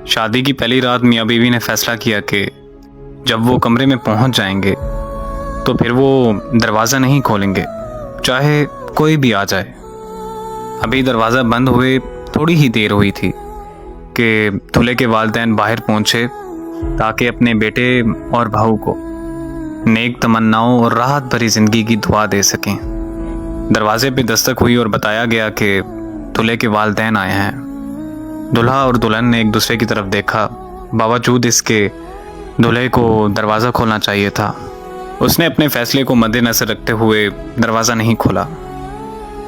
شادی کی پہلی رات میاں بیوی نے فیصلہ کیا کہ جب وہ کمرے میں پہنچ جائیں گے تو پھر وہ دروازہ نہیں کھولیں گے، چاہے کوئی بھی آ جائے۔ ابھی دروازہ بند ہوئے تھوڑی ہی دیر ہوئی تھی کہ دولہے کے والدین باہر پہنچے تاکہ اپنے بیٹے اور بہو کو نیک تمناؤں اور راحت بھری زندگی کی دعا دے سکیں۔ دروازے پہ دستک ہوئی اور بتایا گیا کہ دولہے کے والدین آئے ہیں۔ دولہا اور دلہن نے ایک دوسرے کی طرف دیکھا، باوجود اس کے دولہے کو دروازہ کھولنا چاہیے تھا۔ اس نے اپنے فیصلے کو مد نظر رکھتے ہوئے دروازہ نہیں کھولا۔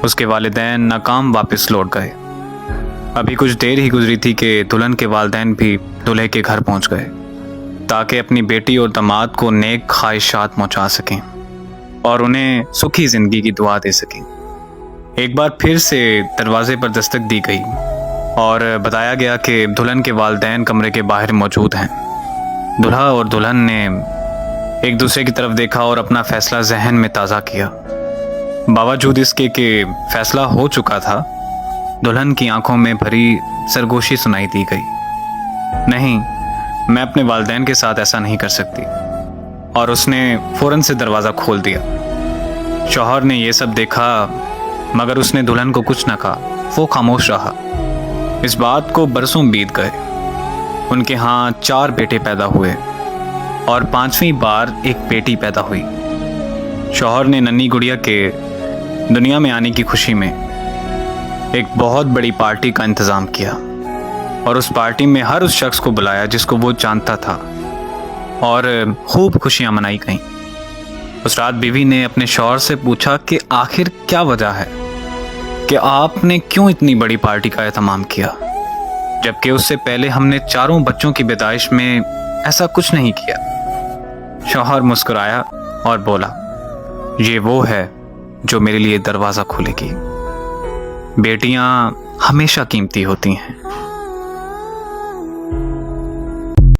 اس کے والدین ناکام واپس لوٹ گئے۔ ابھی کچھ دیر ہی گزری تھی کہ دلہن کے والدین بھی دولہے کے گھر پہنچ گئے تاکہ اپنی بیٹی اور داماد کو نیک خواہشات پہنچا سکیں اور انہیں سکھی زندگی کی دعا دے سکیں۔ ایک بار پھر سے دروازے پر دستک دی گئی اور بتایا گیا کہ دلہن کے والدین کمرے کے باہر موجود ہیں۔ دولہا اور دلہن نے ایک دوسرے کی طرف دیکھا اور اپنا فیصلہ ذہن میں تازہ کیا۔ باوجود اس کے کہ فیصلہ ہو چکا تھا، دلہن کی آنکھوں میں بھری سرگوشی سنائی دی گئی۔ نہیں، میں اپنے والدین کے ساتھ ایسا نہیں کر سکتی، اور اس نے فوراً سے دروازہ کھول دیا۔ شوہر نے یہ سب دیکھا مگر اس نے دلہن کو کچھ نہ کہا، وہ خاموش رہا۔ اس بات کو برسوں بیت گئے۔ ان کے ہاں 4 بیٹے پیدا ہوئے اور 5ویں بار ایک بیٹی پیدا ہوئی۔ شوہر نے ننھی گڑیا کے دنیا میں آنے کی خوشی میں ایک بہت بڑی پارٹی کا انتظام کیا اور اس پارٹی میں ہر اس شخص کو بلایا جس کو وہ جانتا تھا، اور خوب خوشیاں منائی گئیں۔ اس رات بیوی نے اپنے شوہر سے پوچھا کہ آخر کیا وجہ ہے کہ آپ نے کیوں اتنی بڑی پارٹی کا اہتمام کیا، جبکہ اس سے پہلے ہم نے 4 بچوں کی پیدائش میں ایسا کچھ نہیں کیا۔ شوہر مسکرایا اور بولا، یہ وہ ہے جو میرے لیے دروازہ کھولے گی۔ بیٹیاں ہمیشہ قیمتی ہوتی ہیں۔